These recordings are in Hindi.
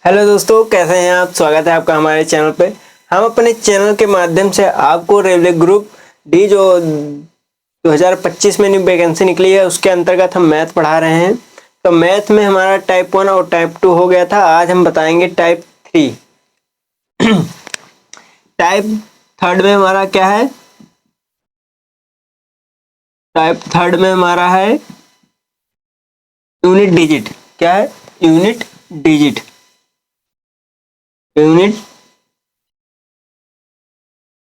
हेलो दोस्तों, कैसे हैं आप। स्वागत है आपका हमारे चैनल पे। हम अपने चैनल के माध्यम से आपको रेलवे ग्रुप डी जो 2025 में न्यू वैकेंसी निकली है उसके अंतर्गत हम मैथ पढ़ा रहे हैं। तो मैथ में हमारा टाइप 1 और टाइप 2 हो गया था। आज हम बताएंगे टाइप 3। टाइप थर्ड में हमारा क्या है? टाइप थर्ड में हमारा है यूनिट डिजिट। क्या है? Unit digit. यूनिट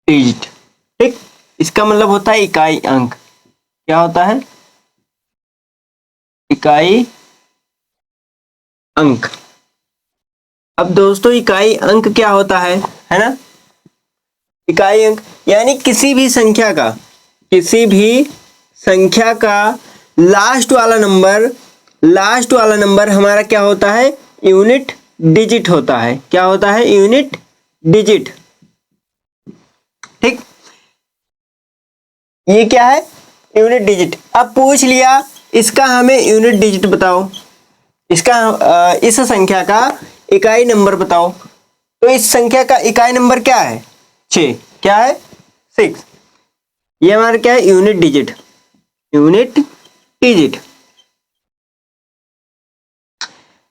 डिजिट, ठीक। इसका मतलब होता है इकाई अंक। क्या होता है? इकाई अंक। अब दोस्तों, इकाई अंक क्या होता है ना? इकाई अंक यानी किसी भी संख्या का लास्ट वाला नंबर हमारा क्या होता है? यूनिट डिजिट होता है। क्या होता है? यूनिट डिजिट, ठीक। ये क्या है? Unit digit. अब पूछ लिया इसका हमें यूनिट डिजिट बताओ, इस संख्या का इकाई नंबर बताओ। तो इस संख्या का इकाई नंबर क्या है? 6। क्या है? 6। ये हमारा क्या है? Unit digit. Unit digit.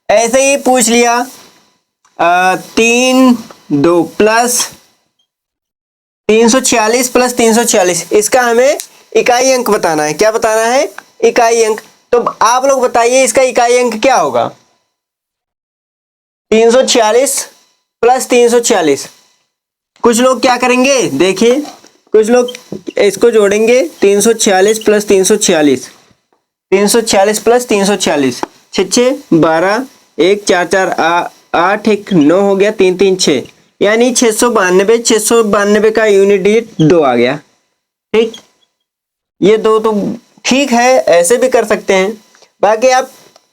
ऐसे ही पूछ लिया 346 प्लस 346, इसका हमें इकाई अंक बताना है। क्या बताना है? इकाई अंक। तो आप लोग बताइए इसका इकाई अंक क्या होगा? 346 प्लस 346। कुछ लोग क्या करेंगे, देखिए, कुछ लोग इसको जोड़ेंगे 346 प्लस 346, 346 प्लस 346, 6 12, 1 4 4 8 1 9 हो गया, 3 3 6, यानी 692 का यूनिट डिजिट 2 आ गया, ठीक। ये दो तो ठीक है, ऐसे भी कर सकते हैं। बाकी आप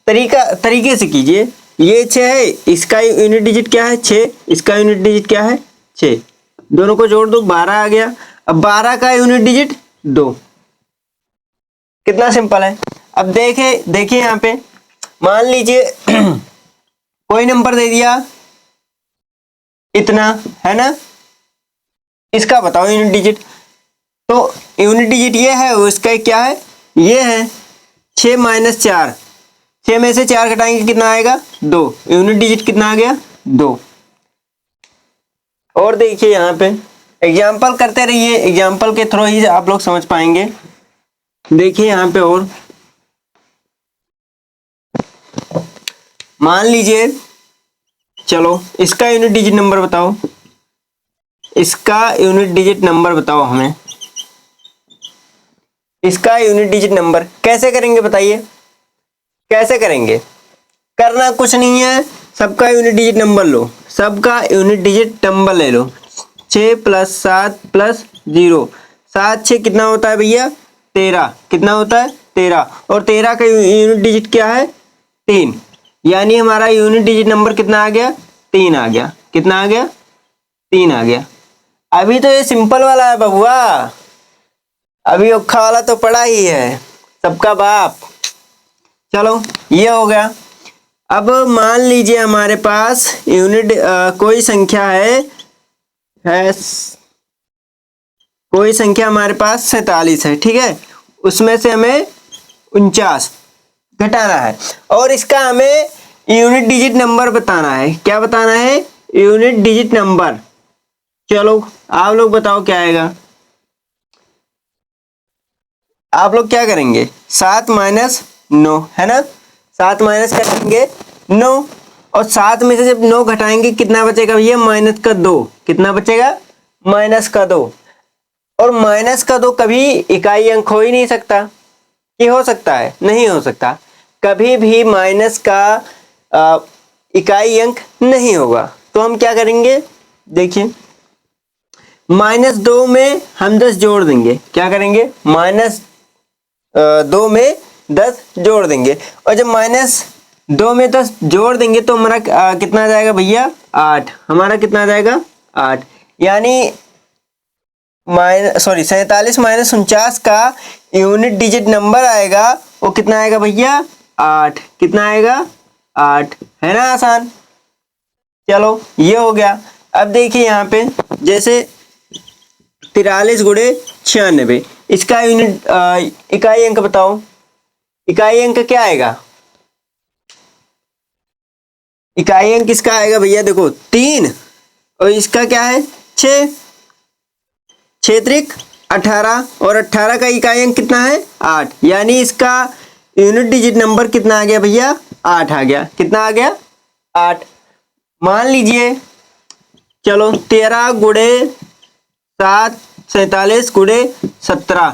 तरीके से कीजिए। ये 6 है, इसका यूनिट डिजिट क्या है? 6। इसका यूनिट डिजिट क्या है? 6। दोनों को जोड़ दो, 12 आ गया। अब 12 का यूनिट डिजिट 2। कितना सिंपल है। अब देखिए यहाँ पे मान लीजिए कोई नंबर दे दिया इतना, है ना। इसका बताओ यूनिट डिजिट। तो यूनिट डिजिट ये है, उसका क्या है? ये है 6 माइनस 4। 6 में से 4 घटाएंगे, कितना आएगा? 2। यूनिट डिजिट कितना आ गया? 2। और देखिए यहाँ पे एग्जाम्पल करते रहिए, एग्जाम्पल के थ्रू ही आप लोग समझ पाएंगे। देखिए यहाँ पे और मान लीजिए, चलो इसका यूनिट डिजिट नंबर बताओ। इसका यूनिट डिजिट नंबर बताओ हमें। इसका यूनिट डिजिट नंबर कैसे करेंगे बताइए? कैसे करेंगे? करना कुछ नहीं है, सबका यूनिट डिजिट नंबर लो। सबका यूनिट डिजिट नंबर ले लो। 6 प्लस 7 प्लस 0, 7 6 कितना होता है भैया? 13। कितना होता है? 13। और 13 का यूनिट डिजिट क्या है? 3। यानी हमारा यूनिट डिजिट नंबर कितना आ गया? 3 आ गया। कितना आ गया? 3 आ गया। अभी तो ये सिंपल वाला है बबुआ, अभी औखा वाला तो पड़ा ही है, सबका बाप। चलो ये हो गया। अब मान लीजिए हमारे पास कोई संख्या है कोई संख्या हमारे पास 47 है, ठीक है। उसमें से हमें 49 घटाना है और इसका हमें यूनिट डिजिट नंबर बताना है। क्या बताना है? Unit digit number. चलो आप लोग बताओ क्या आएगा। आप लोग क्या करेंगे? 7 माइनस 9, है ना। 7 माइनस करेंगे 9, और 7 में से जब 9 घटाएंगे कितना बचेगा भैया? माइनस का 2। कितना बचेगा? माइनस का 2। और माइनस का 2 कभी इकाई अंक हो ही नहीं सकता। ये हो सकता है? नहीं हो सकता। कभी भी माइनस का इकाई अंक नहीं होगा। तो हम क्या करेंगे? देखिए, -2 में हम 10 जोड़ देंगे। क्या करेंगे? -2 में 10 जोड़ देंगे, और जब -2 में 10 जोड़ देंगे तो हमारा कितना आ जाएगा भैया? 8। हमारा कितना आ जाएगा? 8। यानी 47 माइनस 49 का यूनिट डिजिट नंबर आएगा, वो कितना आएगा भैया? 8। कितना आएगा? 8। है ना आसान। चलो ये हो गया। अब देखिए यहाँ पे जैसे 43 गुणे 96, इसका यूनिट इकाई अंक बताओ। इकाई अंक क्या आएगा? इकाई अंक किसका आएगा भैया? देखो 3 और इसका क्या है 6, 6 त्रिक 18 और 18 का इकाई अंक कितना है 8, यानी इसका यूनिट डिजिट नंबर कितना आ गया भैया? 8 आ गया। कितना आ गया? 8। मान लीजिए चलो 13 गुणे 7 47 गुणे 17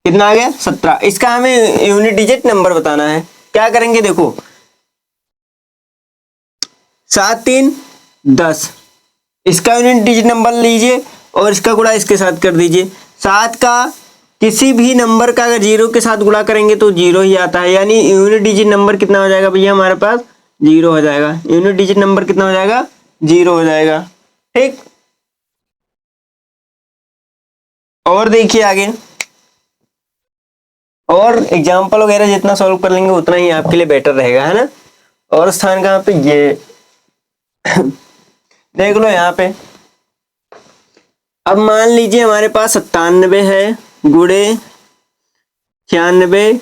कितना आ गया? 17। इसका हमें यूनिट डिजिट नंबर बताना है। क्या करेंगे? देखो 7 3 10, इसका यूनिट डिजिट नंबर लीजिए और इसका गुणा इसके साथ कर दीजिए। 7 का किसी भी नंबर का अगर 0 के साथ गुणा करेंगे तो 0 ही आता है, यानी यूनिट डिजिट नंबर कितना हो जाएगा भैया? हमारे पास 0 हो जाएगा। यूनिट डिजिट नंबर कितना हो जाएगा? 0 हो जाएगा। ठीक, और देखिए आगे, और एग्जाम्पल वगैरह जितना सॉल्व कर लेंगे उतना ही आपके लिए बेटर रहेगा, है ना। और स्थान कहाँ पे? ये देख लो यहाँ पे। अब मान लीजिए हमारे पास 97 है गुणे 96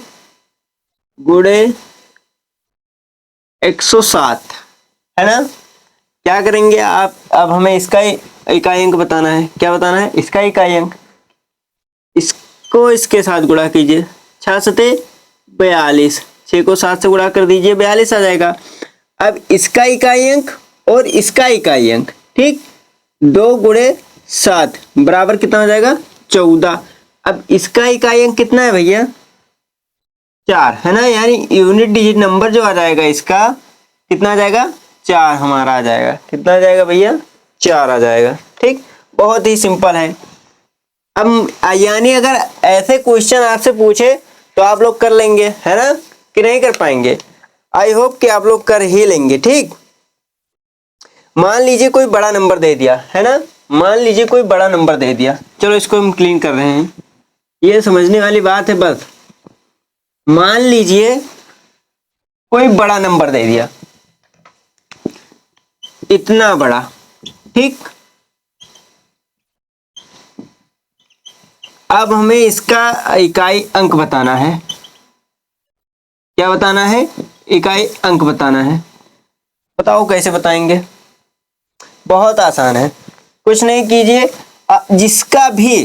गुणे 107, है ना। क्या करेंगे आप? अब हमें इसका इकाई अंक बताना है। क्या बताना है? इसका इकाई अंक। इसको इसके साथ गुणा कीजिए। 6 सते 42, 6 को 7 से गुणा कर दीजिए, 42 आ जाएगा। अब इसका इकाई अंक और इसका इकाई अंक, ठीक, 2 गुणे 7 बराबर कितना हो जाएगा? 14। अब इसका इकाई अंक कितना है भैया? 4, है ना, यानी यूनिट डिजिट नंबर जो आ जाएगा इसका कितना आ जाएगा? 4 हमारा आ जाएगा। कितना आ जाएगा भैया? 4 आ जाएगा। ठीक, बहुत ही सिंपल है। अब यानी अगर ऐसे क्वेश्चन आपसे पूछे तो आप लोग कर लेंगे, है ना, कि नहीं कर पाएंगे? आई होप कि आप लोग कर ही लेंगे। ठीक, मान लीजिए कोई बड़ा नंबर दे दिया, है ना, मान लीजिए कोई बड़ा नंबर दे दिया। चलो इसको हम क्लीन कर रहे हैं, ये समझने वाली बात है बस। मान लीजिए कोई बड़ा नंबर दे दिया, इतना बड़ा, ठीक। अब हमें इसका इकाई अंक बताना है। क्या बताना है? इकाई अंक बताना है। बताओ कैसे बताएंगे? बहुत आसान है, कुछ नहीं कीजिए, जिसका भी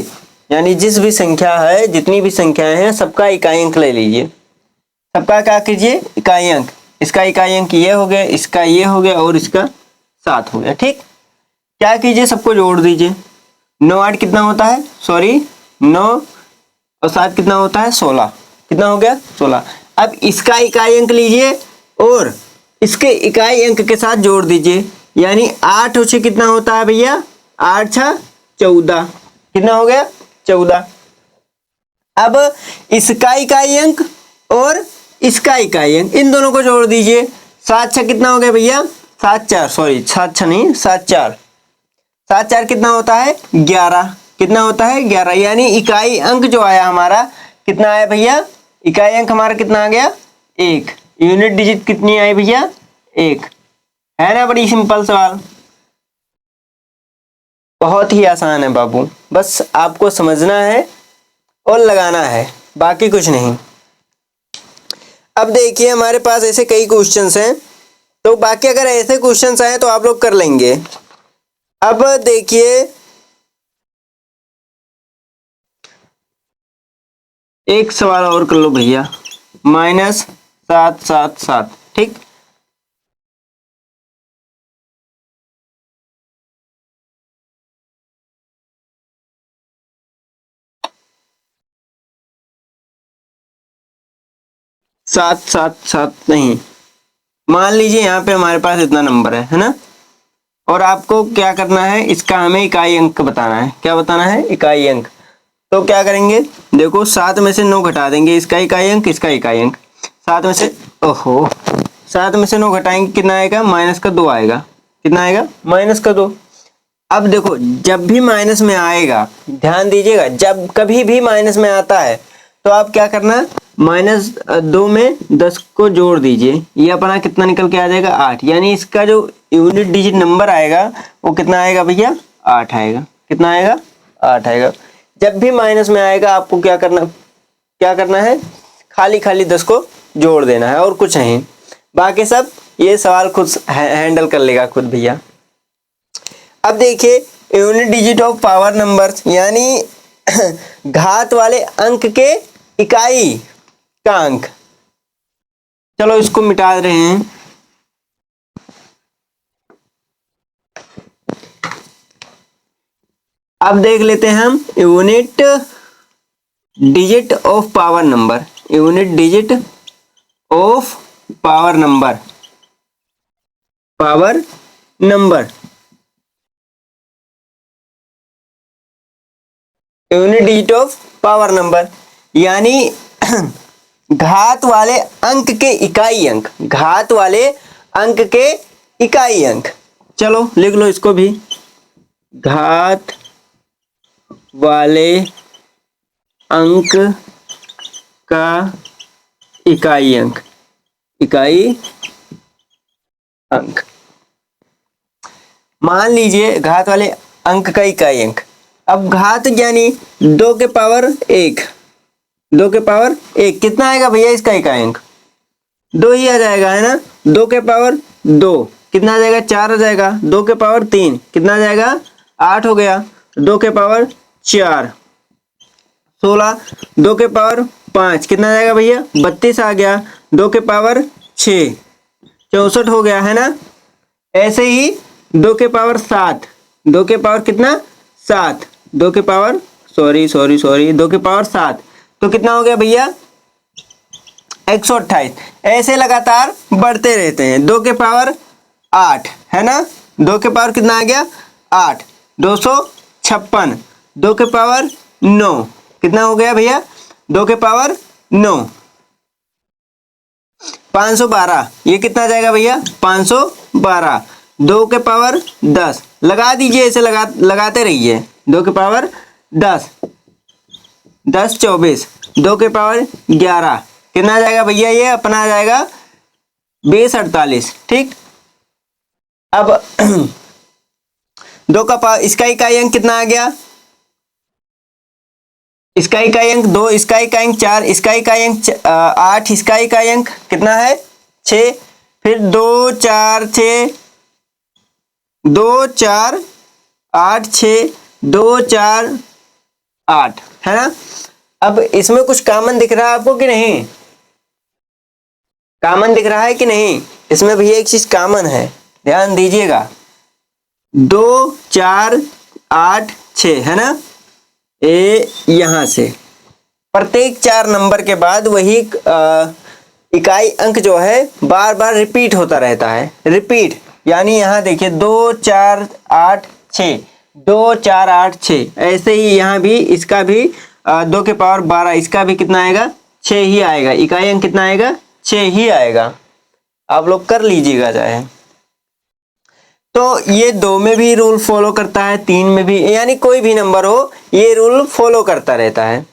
यानी जिस भी संख्या है, जितनी भी संख्याएं हैं, सबका इकाई अंक ले लीजिए। सबका क्या कीजिए? इकाई अंक। इसका इकाई अंक ये हो गया, इसका ये हो गया और इसका 7 हो गया। ठीक, क्या कीजिए? सबको जोड़ दीजिए। 9 8 कितना होता है? सॉरी, 9 और 7 कितना होता है? 16। कितना हो गया? 16। अब इसका इकाई अंक लीजिए और इसके इकाई अंक के साथ जोड़ दीजिए, यानी 8 और 6 कितना होता है भैया? 8 6 14। कितना हो गया? 14। अब इसका इकाई अंक और इसका इकाई अंक, इन दोनों को जोड़ दीजिए। 7 6 कितना हो गया भैया? 7 4, सॉरी 7 6 नहीं, 7 4। 7 4 कितना होता है? 11। कितना होता है? 11। यानी इकाई अंक जो आया हमारा कितना आया भैया? इकाई अंक हमारा कितना आ गया? 1। यूनिट डिजिट कितनी आई भैया? 1। है ना, बड़ी सिंपल सवाल, बहुत ही आसान है बाबू, बस आपको समझना है और लगाना है, बाकी कुछ नहीं। अब देखिए हमारे पास ऐसे कई क्वेश्चंस हैं, तो बाकी अगर ऐसे क्वेश्चंस आए तो आप लोग कर लेंगे। अब देखिए एक सवाल और कर लो भैया, -7 7 7। ठीक, सात सात सात नहीं, मान लीजिए यहाँ पे हमारे पास इतना नंबर है ना, और आपको क्या करना है? इसका हमें इकाई अंक बताना है। क्या बताना है? इकाई अंक। तो क्या करेंगे? देखो 7 में से 9 घटा देंगे, इसका इकाई अंक, इसका इकाई अंक। 7 में से 9 घटाएंगे, कितना आएगा? -2 आएगा। कितना आएगा? -2। अब देखो जब भी माइनस में आएगा, ध्यान दीजिएगा, जब कभी भी माइनस में आता है तो आप क्या करना? -2 में 10 को जोड़ दीजिए, ये अपना कितना निकल के आ जाएगा 8। यानी इसका जो यूनिट डिजिट नंबर आएगा वो कितना आएगा भैया 8 आएगा। कितना आएगा 8 आएगा। जब भी माइनस में आएगा आपको क्या करना है, खाली खाली 10 को जोड़ देना है और कुछ नहीं। बाकी सब ये सवाल खुद हैंडल कर लेगा खुद भैया। अब देखिए unit digit of power numbers, यानी घात वाले अंक के इकाई का अंक। चलो इसको मिटा रहे हैं। अब देख लेते हैं हम unit digit of power number. Unit digit of power number, power number, unit digit of power number यानी घात वाले अंक के इकाई अंक, घात वाले अंक के इकाई अंक। चलो लिख लो इसको भी, घात वाले अंक का इकाई अंक, इकाई अंक। मान लीजिए घात वाले अंक का इकाई अंक। अब घात यानी 2 के पावर 1, 2 के पावर 1 कितना आएगा भैया इसका इकाई अंक 2 ही आ जाएगा, है ना। 2 के पावर 2 कितना आ जाएगा 4 आ जाएगा। 2 के पावर 3 कितना आ जाएगा 8 हो गया। 2 के पावर 4 16। 2 के पावर 5 कितना आ जाएगा भैया 32 आ गया। 2 के पावर 6 64 हो गया, है ना। ऐसे ही 2 के पावर 7, 2 के पावर कितना 7, 2 के पावर 2 के पावर 7 तो कितना हो गया भैया 128। ऐसे लगातार बढ़ते रहते हैं। 2 के पावर 8 है ना, 2 के पावर कितना आ गया 8, 256। 2 के पावर 9 कितना हो गया भैया 2 के पावर 9, 512। ये कितना आ जाएगा भैया 512। 2 के पावर 10 लगा दीजिए, ऐसे लगाते रहिए। 2 के पावर 10, 10 24। 2 के पावर 11 कितना आ जाएगा भैया ये अपना आ जाएगा 20 48। ठीक। अब 2 का पावर, इसका इकाई अंक कितना आ गया, इसका इकाई अंक 2, इसका इकाई अंक 4, इसका इकाई अंक 8, इसका इकाई अंक कितना है 6। फिर 2 4 6, 2 4 8 6, 2 4 8 है ना। अब इसमें कुछ कॉमन दिख रहा है आपको कि नहीं, कॉमन दिख रहा है कि नहीं। इसमें भैया एक चीज कॉमन है, ध्यान दीजिएगा। 2 4 8 6 है ना। ये यहां से प्रत्येक 4 नंबर के बाद वही इकाई अंक जो है बार बार रिपीट होता रहता है। रिपीट यानी यहाँ देखिए 2 4 8 6, 2 4 8 6। ऐसे ही यहाँ भी इसका भी 2 के पावर 12, इसका भी कितना आएगा 6 ही आएगा। इकाई अंक कितना आएगा 6 ही आएगा। आप लोग कर लीजिएगा चाहे। तो ये 2 में भी रूल फॉलो करता है, 3 में भी, यानी कोई भी नंबर हो ये रूल फॉलो करता रहता है।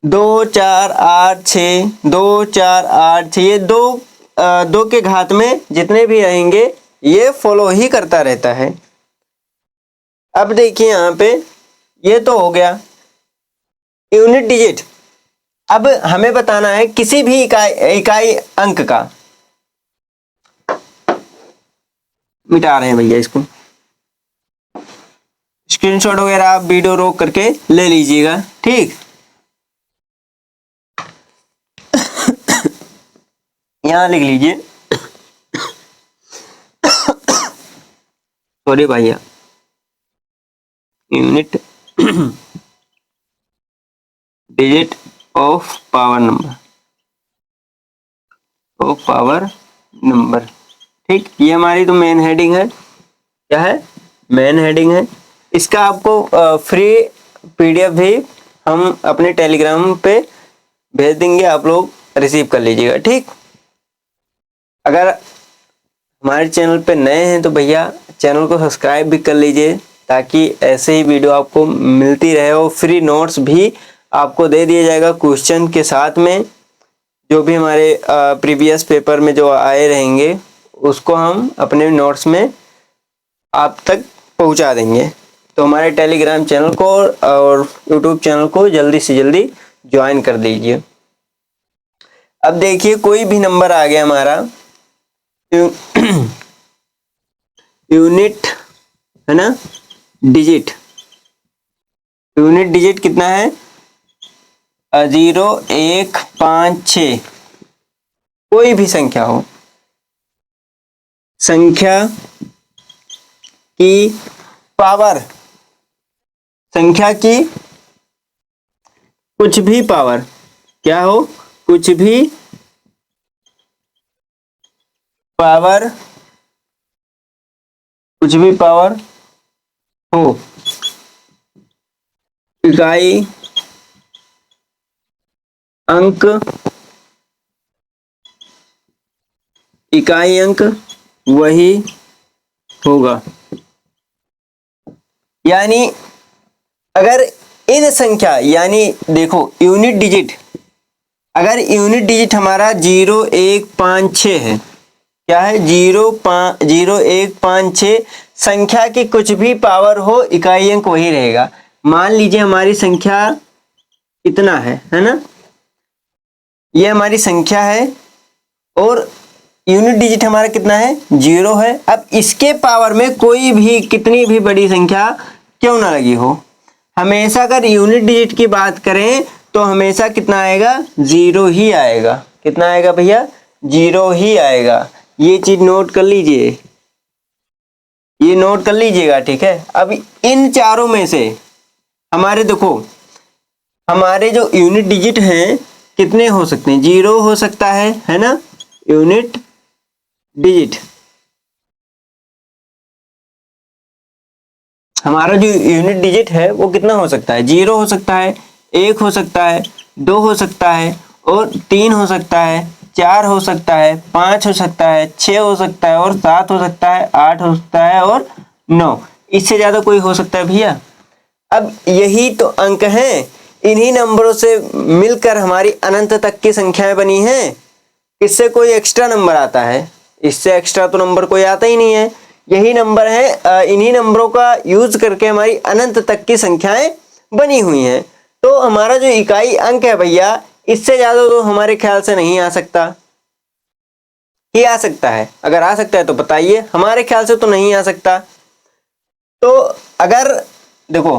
2 4 8 6, 2 4 8 6, ये 2 के घात में जितने भी रहेंगे ये फॉलो ही करता रहता है। अब देखिए यहाँ पे ये तो हो गया यूनिट डिजिट। अब हमें बताना है किसी भी इकाई अंक का। मिटा रहे हैं भैया इसको, स्क्रीनशॉट वगैरह आप वीडियो रोक करके ले लीजिएगा। ठीक। यहां लिख लीजिए, सॉरी भैया, unit digit of power number, of power number. ठीक। ये हमारी तो मेन हेडिंग है। क्या है मेन हेडिंग है। इसका आपको फ्री पीडीएफ भी हम अपने टेलीग्राम पे भेज देंगे, आप लोग रिसीव कर लीजिएगा। ठीक। अगर हमारे चैनल पे नए हैं तो भैया चैनल को सब्सक्राइब भी कर लीजिए ताकि ऐसे ही वीडियो आपको मिलती रहे और फ्री नोट्स भी आपको दे दिया जाएगा क्वेश्चन के साथ में, जो भी हमारे प्रीवियस पेपर में जो आए रहेंगे उसको हम अपने नोट्स में आप तक पहुंचा देंगे। तो हमारे टेलीग्राम चैनल को और यूट्यूब चैनल को जल्दी से जल्दी ज्वाइन कर दीजिए। अब देखिए कोई भी नंबर आ गया हमारा यूनिट है ना, डिजिट, यूनिट डिजिट कितना है 0 1 5 6, कोई भी संख्या हो, संख्या की पावर, संख्या की कुछ भी पावर, क्या हो, कुछ भी पावर, कुछ भी पावर हो, इकाई अंक, इकाई अंक वही होगा। यानी अगर इन संख्या, यानी देखो यूनिट डिजिट, अगर यूनिट डिजिट हमारा 0 1 5 6 है, क्या है 0 1 5 6, संख्या की कुछ भी पावर हो इकाई अंक वही रहेगा। मान लीजिए हमारी संख्या इतना है ना, ये हमारी संख्या है और यूनिट डिजिट हमारा कितना है 0 है। अब इसके पावर में कोई भी कितनी भी बड़ी संख्या क्यों ना लगी हो, हमेशा अगर यूनिट डिजिट की बात करें तो हमेशा कितना आएगा 0 ही आएगा। कितना आएगा भैया 0 ही आएगा। ये चीज नोट कर लीजिए, ये नोट कर लीजिएगा, ठीक है। अब इन चारों में से हमारे देखो, हमारे जो यूनिट डिजिट हैं कितने हो सकते हैं, 0 हो सकता है ना, यूनिट डिजिट हमारा जो यूनिट डिजिट है वो कितना हो सकता है, 0 हो सकता है, 1 हो सकता है, 2 हो सकता है और 3 हो सकता है, 4 हो सकता है, 5 हो सकता है, 6 हो सकता है और 7 हो सकता है, 8 हो सकता है और 9। इससे ज्यादा कोई हो सकता है भैया? अब यही तो अंक हैं, इन्हीं नंबरों से मिलकर हमारी अनंत तक की संख्याएं बनी हैं। इससे कोई एक्स्ट्रा नंबर आता है? इससे एक्स्ट्रा तो नंबर कोई आता ही नहीं है। यही नंबर है, इन्हीं नंबरों का यूज करके हमारी अनंत तक की संख्याएं बनी हुई हैं। तो हमारा जो इकाई अंक है भैया, इससे ज्यादा तो हमारे ख्याल से नहीं आ सकता। ये आ सकता है? अगर आ सकता है तो बताइए, हमारे ख्याल से तो नहीं आ सकता। तो अगर देखो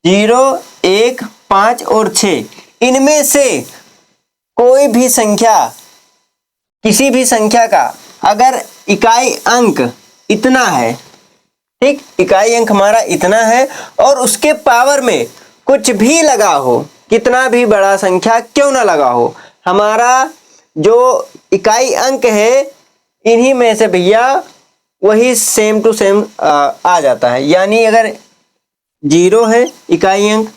0 1 5 और 6, इनमें से कोई भी संख्या, किसी भी संख्या का अगर इकाई अंक इतना है, ठीक, इकाई अंक हमारा इतना है और उसके पावर में कुछ भी लगा हो, कितना भी बड़ा संख्या क्यों ना लगा हो, हमारा जो इकाई अंक है इन्हीं में से भैया वही सेम टू सेम आ जाता है। यानी अगर 0 है इकाई अंक,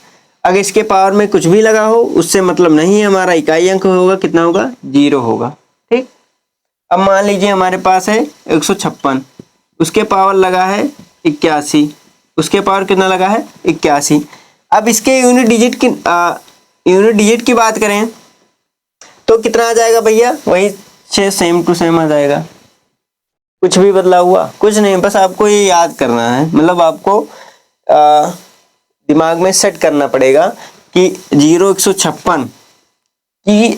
अगर इसके पावर में कुछ भी लगा हो उससे मतलब नहीं है, हमारा इकाई अंक होगा कितना होगा 0 होगा, ठीक। अब मान लीजिए हमारे पास है 156, उसके पावर लगा है 81, उसके पावर कितना लगा है 81। अब इसके यूनिट डिजिट की बात करें तो कितना आ जाएगा भैया, वही 6 सेम टू सेम आ जाएगा। कुछ भी बदला हुआ कुछ नहीं, बस आपको ये याद करना है, मतलब आपको दिमाग में सेट करना पड़ेगा कि 156 की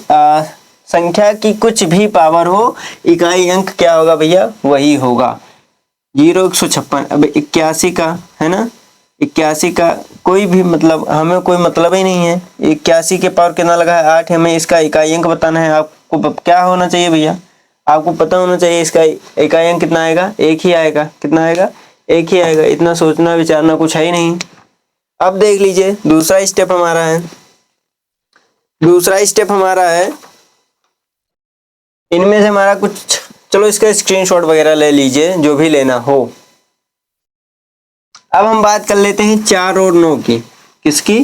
संख्या की कुछ भी पावर हो, इकाई अंक क्या होगा भैया, वही होगा 156। अब 81 का है ना, 81 का कोई भी मतलब, हमें कोई मतलब ही नहीं है। 81 के पावर कितना लगा है 8, हमें इसका इकाई अंक बताना है। आपको क्या होना चाहिए भैया, आपको पता होना चाहिए इसका इकाई अंक कितना आएगा, 1 ही आएगा। कितना आएगा, 1 ही आएगा। इतना सोचना विचारना कुछ है ही नहीं। अब देख लीजिए दूसरा स्टेप हमारा है, दूसरा स्टेप हमारा है, इनमें से हमारा कुछ, चलो इसका स्क्रीनशॉट वगैरह ले लीजिए जो भी लेना हो। अब हम बात कर लेते हैं 4 और 9 की। किसकी,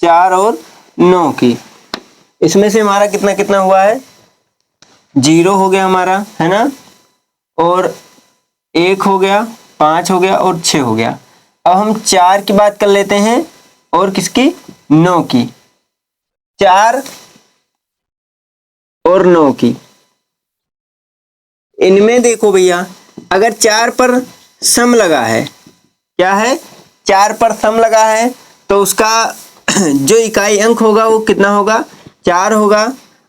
4 और 9 की। इसमें से हमारा कितना कितना हुआ है, 0 हो गया हमारा, है ना, और 1 हो गया, 5 हो गया और 6 हो गया। अब हम 4 की बात कर लेते हैं और किसकी, 9 की, 4 और 9 की। इनमें देखो भैया, अगर 4 पर सम लगा है, क्या है, 4 पर सम लगा है, तो उसका जो इकाई अंक होगा वो कितना होगा, 4 होगा।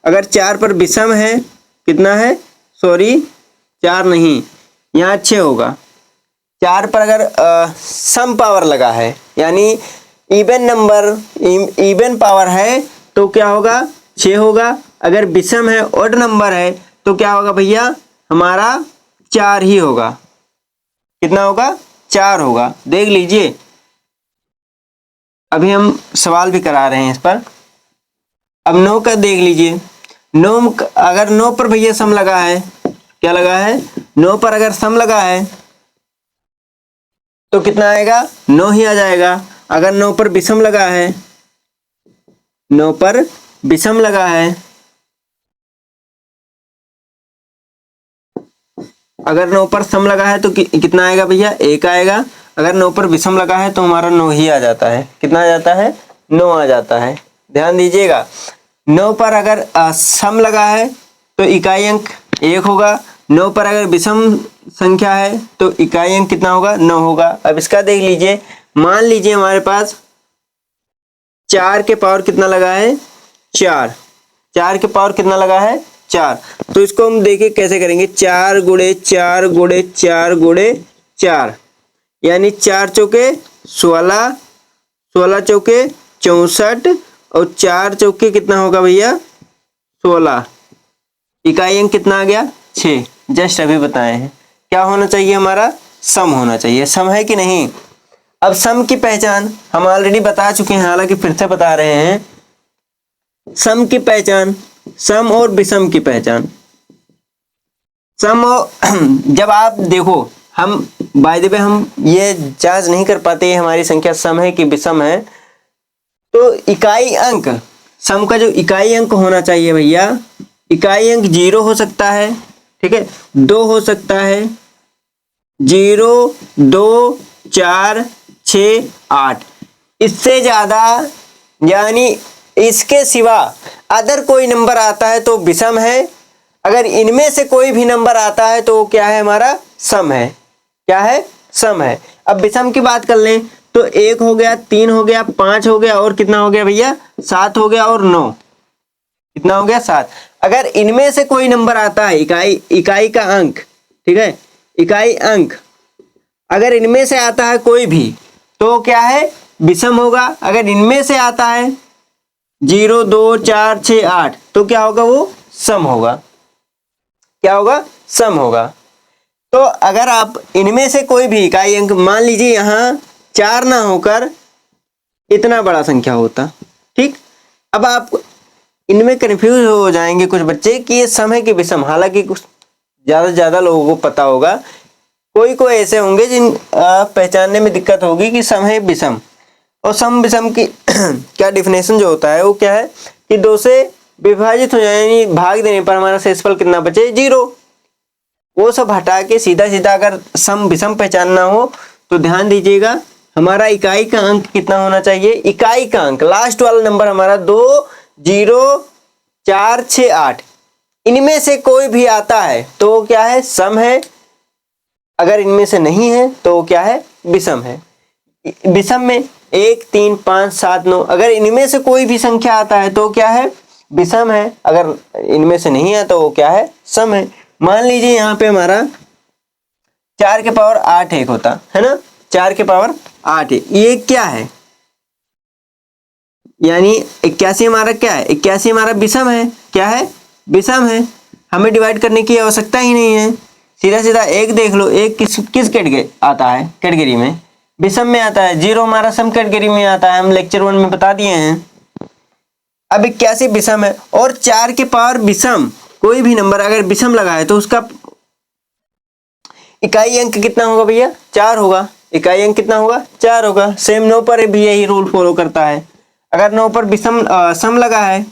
अगर 4 पर विषम है, कितना है, सॉरी 4 नहीं, यहाँ 6 होगा। 4 पर अगर सम पावर लगा है, यानी इवन नंबर, इवन पावर है, तो क्या होगा, 6 होगा। अगर विषम है, ऑड नंबर है, तो क्या होगा भैया, हमारा 4 ही होगा। कितना होगा, 4 होगा। देख लीजिए, अभी हम सवाल भी करा रहे हैं इस पर। अब 9 का देख लीजिए, 9 अगर 9 पर भैया सम लगा है, क्या लगा है, 9 पर अगर सम लगा है तो कितना आएगा, 9 ही आ जाएगा। अगर 9 पर विषम लगा है, 9 पर विषम लगा है, अगर 9 पर सम लगा है तो कितना आएगा भैया, 1 आएगा। अगर 9 पर विषम लगा है तो हमारा 9 ही आ जाता है। कितना आ जाता है, 9 आ जाता है। ध्यान दीजिएगा, 9 पर अगर सम लगा है तो इकाई अंक 1 होगा। 9 पर अगर विषम संख्या है तो इकाई अंक कितना होगा, 9 होगा। अब इसका देख लीजिए, मान लीजिए हमारे पास 4 के पावर कितना लगा है, 4, 4 के पावर कितना लगा है, 4। तो इसको हम देखिए कैसे करेंगे, 4 गुणे 4 गुणे 4 गुणे 4, यानी 4 चौके 16, 16 चौके 64 और 4 चौके कितना होगा भैया, 16। इकाई अंक कितना आ गया, 6। जस्ट अभी बताए हैं। क्या होना चाहिए हमारा, सम होना चाहिए। सम है कि नहीं। अब सम की पहचान हम ऑलरेडी बता चुके हैं, हालांकि फिर से बता रहे हैं। सम की पहचान, सम और विषम की पहचान। सम जब आप देखो, हम बाय द वे हम ये जांच नहीं कर पाते हमारी संख्या सम है कि विषम है, तो इकाई अंक, सम का जो इकाई अंक होना चाहिए भैया, इकाई अंक 0 हो सकता है, ठीक है, 2 हो सकता है, 0, 2, 4, 6, 8, इससे ज्यादा यानी इसके सिवा अदर कोई नंबर आता है तो विषम है। अगर इनमें से कोई भी नंबर आता है तो क्या है, हमारा सम है। क्या है, सम है। अब विषम की बात कर लें तो 1 हो गया, 3 हो गया, 5 हो गया और कितना हो गया भैया, 7 हो गया और 9, कितना हो गया, 7। अगर इनमें से कोई नंबर आता है, इकाई का अंक, ठीक है, इकाई अंक अगर इनमें से आता है कोई भी तो क्या है, विषम होगा। अगर इनमें से आता है 0, 2, 4, 6, 8 तो क्या होगा, वो सम होगा। क्या होगा, सम होगा। तो अगर आप इनमें से कोई भी इकाई अंक, मान लीजिए यहाँ 4 ना होकर इतना बड़ा संख्या होता, ठीक। अब आप इनमें कंफ्यूज हो जाएंगे कुछ बच्चे कि ये सम है कि विषम, हालांकि कुछ ज्यादा लोगों को पता होगा। कोई ऐसे होंगे जिन पहचानने में दिक्कत होगी कि सम है विषम। और सम विषम की क्या डिफिनेशन जो होता है वो क्या है कि 2 से विभाजित हो जाए, यानी भाग देने पर हमारा शेषफल कितना बचे, 0। वो सब हटा के सीधा अगर सम विषम पहचानना हो तो ध्यान दीजिएगा, हमारा इकाई का अंक कितना होना चाहिए, इकाई का अंक लास्ट वाला नंबर हमारा 2, 0, 4, 6, 8, इनमें से कोई भी आता है तो वो क्या है, सम है। अगर इनमें से नहीं है तो वो क्या है, विषम है। विषम में 1, 3, 5, 7, 9, अगर इनमें से कोई भी संख्या आता है तो क्या है, विषम है। अगर इनमें से नहीं है तो वो क्या है, सम है। मान लीजिए यहाँ पे हमारा 4 के पावर 8 एक होता है ना, 4 के पावर 8 ये क्या है, यानी 81 हमारा क्या है, 81 हमारा विषम है। क्या है, विषम है। हमें डिवाइड करने की आवश्यकता ही नहीं है, सीधा एक देख लो, एक किस कैटेगरी आता है, कैटेगरी में विषम में आता है। 0 हमारा सम कैटेगरी में आता है, हम लेक्चर 1 में बता दिए हैं। अब 81 विषम है और 4 के पावर विषम, कोई भी नंबर अगर विषम लगा है तो उसका इकाई अंक कितना होगा भैया, 4 होगा। इकाई अंक कितना होगा, 4 होगा। सेम 9 पर भी यही रूल फॉलो करता है। अगर 9 पर विषम सम लगा है,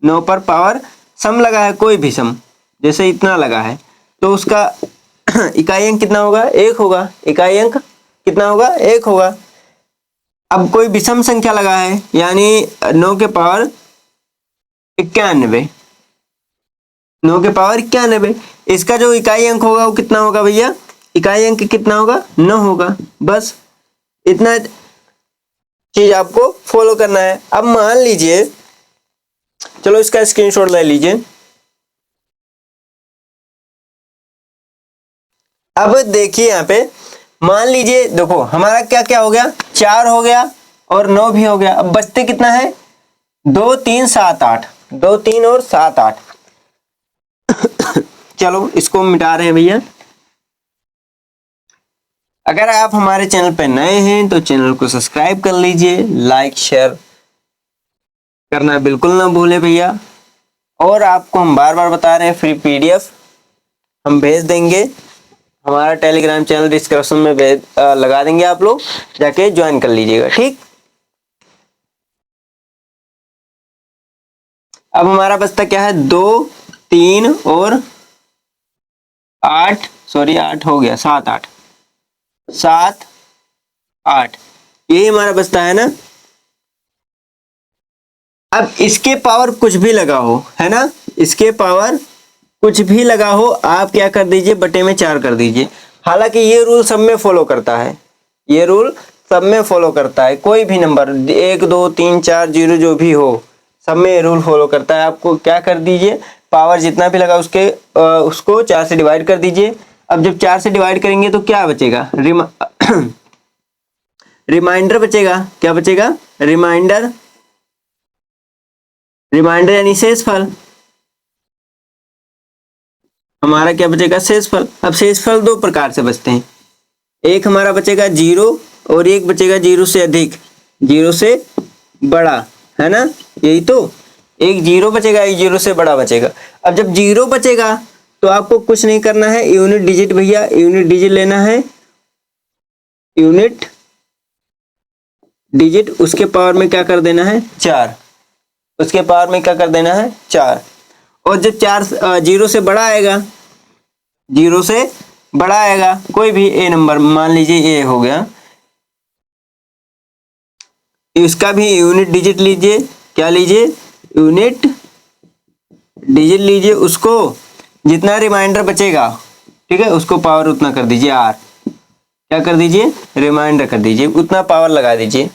9 पर पावर सम लगा है, कोई भी सम जैसे इतना लगा है, तो उसका इकाई अंक कितना होगा, 1 होगा। इकाई अंक कितना होगा, 1 होगा। अब कोई विषम संख्या लगा है, यानी 9 के पावर 91, 9 के पावर 91, इसका जो इकाई अंक होगा वो कितना होगा भैया? इकाई अंक कितना होगा? 9 होगा। बस इतना चीज आपको फॉलो करना है। अब मान लीजिए, चलो इसका स्क्रीनशॉट ले लीजिए। अब देखिए यहाँ पे, मान लीजिए देखो हमारा क्या क्या हो गया, 4 हो गया और 9 भी हो गया। अब बचते कितना है? 2 3 7 8, 2 3 और 7 8। चलो इसको मिटा रहे हैं भैया। अगर आप हमारे चैनल पर नए हैं तो चैनल को सब्सक्राइब कर लीजिए, लाइक शेयर करना बिल्कुल ना भूले भैया। और आपको हम बार बार बता रहे हैं, फ्री पीडीएफ हम भेज देंगे, हमारा टेलीग्राम चैनल डिस्क्रिप्शन में लगा देंगे, आप लोग जाके ज्वाइन कर लीजिएगा, ठीक। अब हमारा बचता क्या है? 2 3 और 8, सॉरी 8 हो गया, 7 8, 7 8, यही हमारा बचता है ना। अब इसके पावर कुछ भी लगा हो, है ना, इसके पावर कुछ भी लगा हो, आप क्या कर दीजिए? बटे में 4 कर दीजिए। हालांकि ये रूल सब में फॉलो करता है, ये रूल सब में फॉलो करता है, कोई भी नंबर 1 2 3 4 0 जो भी हो, सब में ये रूल फॉलो करता है। आपको क्या कर दीजिए? पावर जितना भी लगा उसको 4 से डिवाइड कर दीजिए। अब जब 4 से डिवाइड करेंगे तो क्या बचेगा? रिमाइंडर बचेगा। क्या बचेगा? रिमाइंडर, रिमाइंडर यानी शेषफल। हमारा क्या बचेगा? शेषफल। अब शेषफल 2 प्रकार से बचते हैं, एक हमारा बचेगा 0 और एक बचेगा 0 से अधिक, 0 से बड़ा, है ना, यही तो। एक 0 बचेगा, एक 0 से बड़ा बचेगा। अब जब 0 बचेगा तो आपको कुछ नहीं करना है, यूनिट डिजिट भैया, यूनिट डिजिट लेना है, यूनिट डिजिट, उसके पावर में क्या कर देना है? 4, उसके पावर में क्या कर देना है? 4। और जब 4 0 से बड़ा आएगा, 0 से बड़ा आएगा कोई भी ए नंबर, मान लीजिए ए हो गया, इसका भी यूनिट डिजिट लीजिए। क्या लीजिए? यूनिट डिजिट लीजिए, उसको जितना रिमाइंडर बचेगा, ठीक है, उसको पावर उतना कर दीजिए, आर। क्या कर दीजिए? रिमाइंडर कर दीजिए, उतना पावर लगा दीजिए,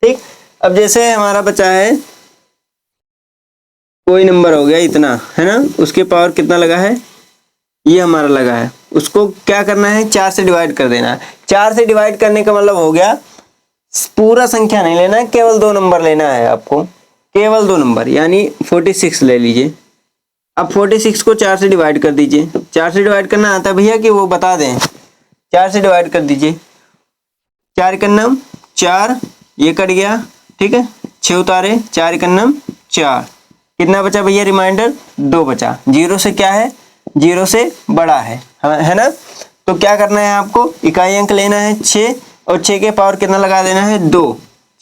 ठीक। अब जैसे हमारा बचा है, कोई नंबर हो गया इतना, है ना, उसके पावर कितना लगा है? ये हमारा लगा है, उसको क्या करना है? 4 से डिवाइड कर देना है। 4 से डिवाइड करने का मतलब हो गया, पूरा संख्या नहीं लेना है, केवल 2 नंबर लेना है आपको, केवल 2 नंबर, यानी 46 ले लीजिए। अब 46 को 4 से डिवाइड कर दीजिए। 4 से डिवाइड करना आता है भैया कि वो बता दें? 4 से डिवाइड कर दीजिए, 4 एकन्नम 4, ये कट गया, ठीक है, 6 उतारे, 4 एकन्नम 4, कितना बचा भैया? रिमाइंडर 2 बचा। 0 से क्या है? 0 से बड़ा है ना। तो क्या करना है आपको? इकाई अंक लेना है 6, और 6 के पावर कितना लगा देना है? 2।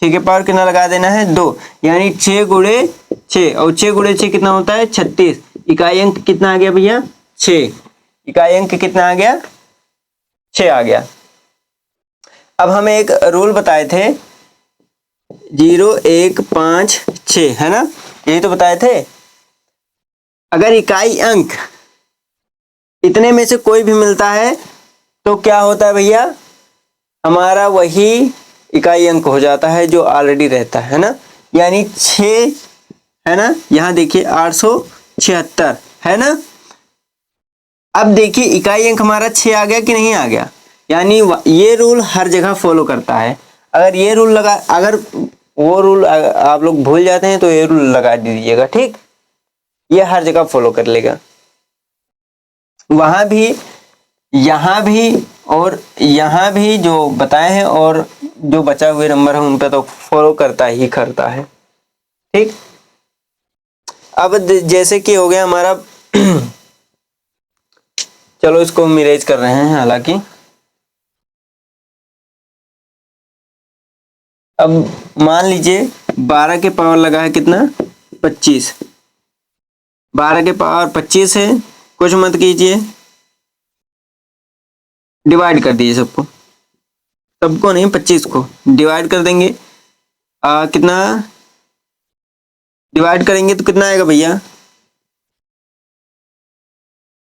6 के पावर कितना लगा देना है? 2, यानी 6 गुणे 6, और 6 गुणे 6 कितना होता है? 36। इकाई अंक कितना आ गया भैया? 6। इकाई अंक कितना आ गया? 6 आ गया। अब हम एक रूल बताए थे, 0 1 5 6, है ना, यही तो बताए थे। अगर इकाई अंक इतने में से कोई भी मिलता है तो क्या होता है भैया? हमारा वही इकाई अंक हो जाता है जो ऑलरेडी रहता है ना, यानी 6, है ना, यहां देखिए 876, है ना। अब देखिए इकाई अंक हमारा 6 आ गया कि नहीं आ गया? यानी ये रूल हर जगह फॉलो करता है। अगर ये रूल लगा, अगर वो रूल आप लोग भूल जाते हैं तो ये रूल लगा दीजिएगा, ठीक, ये हर जगह फॉलो कर लेगा, वहां भी, यहाँ भी और यहाँ भी जो बताए हैं, और जो बचा हुए नंबर है उन पे तो फॉलो करता ही करता है, ठीक। अब जैसे कि हो गया हमारा चलो इसको हम इरेज कर रहे हैं, हालांकि अब मान लीजिए 12 के पावर लगा है कितना? 25। 12 के पावर 25 है, कुछ मत कीजिए, डिवाइड कर दीजिए सबको, सबको नहीं 25 को डिवाइड कर देंगे। कितना डिवाइड करेंगे तो कितना आएगा भैया,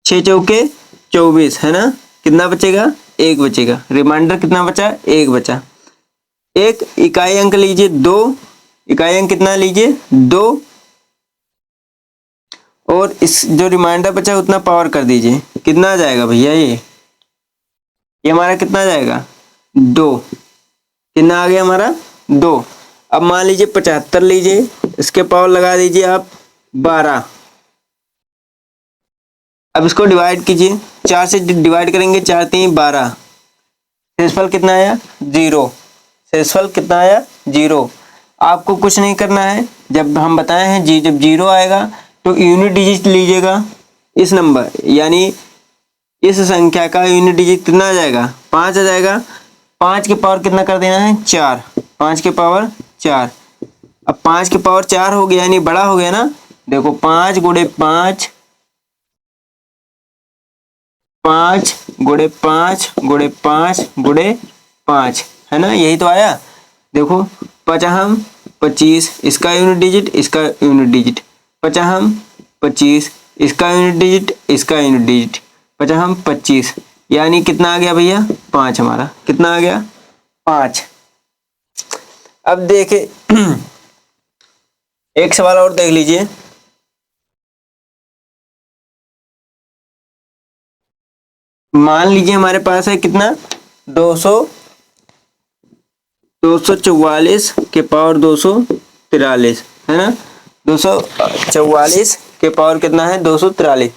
6 चौके 24 है ना। कितना बचेगा, 1 बचेगा। रिमाइंडर कितना बचा, 1 बचा। एक इकाई अंक लीजिए 2, इकाई अंक कितना लीजिए 2, और इस जो रिमाइंडर बचा उतना पावर कर दीजिए। कितना आ जाएगा भैया, ये हमारा कितना आ जाएगा 2। कितना आ गया हमारा 2। अब मान लीजिए 75 लीजिए, इसके पावर लगा दीजिए आप 12। अब इसको डिवाइड कीजिए, 4 से डिवाइड करेंगे, 4 3 12। शेषफल कितना आया 0। शेषफल कितना आया 0। आपको कुछ नहीं करना है, जब हम बताए हैं जी जब 0 आएगा तो यूनिट डिजिट लीजिएगा। इस नंबर यानी इस संख्या का यूनिट डिजिट कितना आ जाएगा, 5 आ जाएगा। 5 के पावर कितना कर देना है 4, 5 के पावर 4। अब 5 के पावर 4 हो गया यानी बड़ा हो गया ना। देखो 5 गुणे 5, 5 गुणे 5 गुणे 5 गुणे 5 है ना, यही तो आया। देखो 55 25, इसका यूनिट डिजिट इसका यूनिट डिजिट, 55 25, इसका यूनिट डिजिट इसका यूनिट डिजिट, 55 25, यानी कितना आ गया भैया 5। हमारा कितना आ गया 5। अब देखे एक सवाल और देख लीजिए। मान लीजिए हमारे पास है कितना 244 के पावर 243 है ना। 244 के पावर कितना है 243।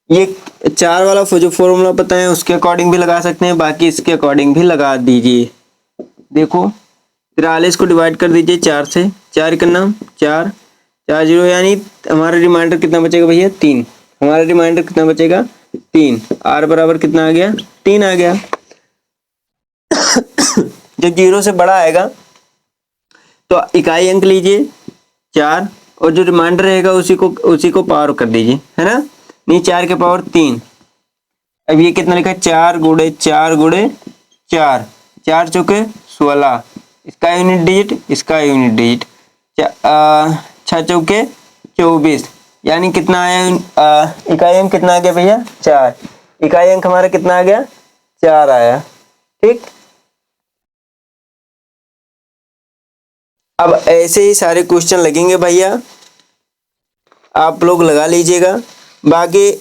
ये 4 वाला जो फॉर्मूला पता है उसके अकॉर्डिंग भी लगा सकते हैं, बाकी इसके अकॉर्डिंग भी लगा दीजिए। देखो 43 को डिवाइड कर दीजिए 4 से, 4 का नाम 4 4 0, यानी हमारा रिमाइंडर कितना बचेगा भैया 3। हमारा रिमाइंडर कितना बचेगा 3। r बराबर कितना आ गया 3 आ गया। जब 0 से बड़ा आएगा तो इकाई अंक लीजिए 4, और जो रिमाइंडर रहेगा उसी को पावर कर दीजिए है ना। नहीं 4 के पावर 3। अब ये कितना लिखा 4 गुणे 4 गुणे 4, 4 चौके 16, इसका यूनिट डिजिट इसका यूनिट डिजिट, 6 चौके 24, यानी कितना आया इकाई अंक कितना आ गया भैया 4। इकाई अंक हमारा कितना आ गया 4 आया। ठीक, अब ऐसे ही सारे क्वेश्चन लगेंगे भैया, आप लोग लगा लीजिएगा। बाकी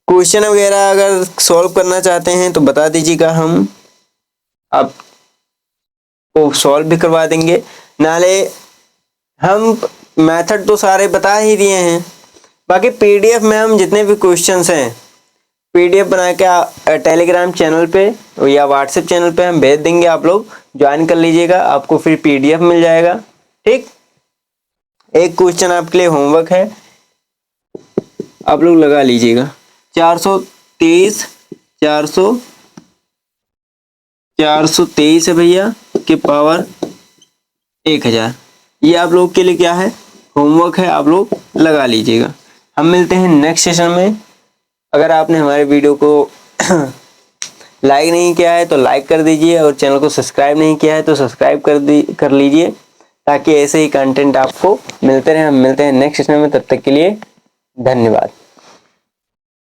क्वेश्चन वगैरह अगर सॉल्व करना चाहते हैं तो बता दीजिएगा, हम आपको सॉल्व भी करवा देंगे। नाले हम मेथड तो सारे बता ही दिए हैं, बाकी पीडीएफ में हम जितने भी क्वेश्चंस हैं पीडीएफ बना के टेलीग्राम चैनल पे या व्हाट्सएप चैनल पे हम भेज देंगे, आप लोग ज्वाइन कर लीजिएगा, आपको फिर पीडीएफ मिल जाएगा। ठीक, एक क्वेश्चन आपके लिए होमवर्क है, आप लोग लगा लीजिएगा। 423 423 है भैया के पावर 1000। ये आप लोग के लिए क्या है होमवर्क है, आप लोग लगा लीजिएगा। हम मिलते हैं नेक्स्ट सेशन में। अगर आपने हमारे वीडियो को लाइक नहीं किया है तो लाइक कर दीजिए, और चैनल को सब्सक्राइब नहीं किया है तो सब्सक्राइब कर लीजिए, ताकि ऐसे ही कंटेंट आपको मिलते रहे। हम मिलते हैं नेक्स्ट सेशन में, तब तक के लिए धन्यवाद।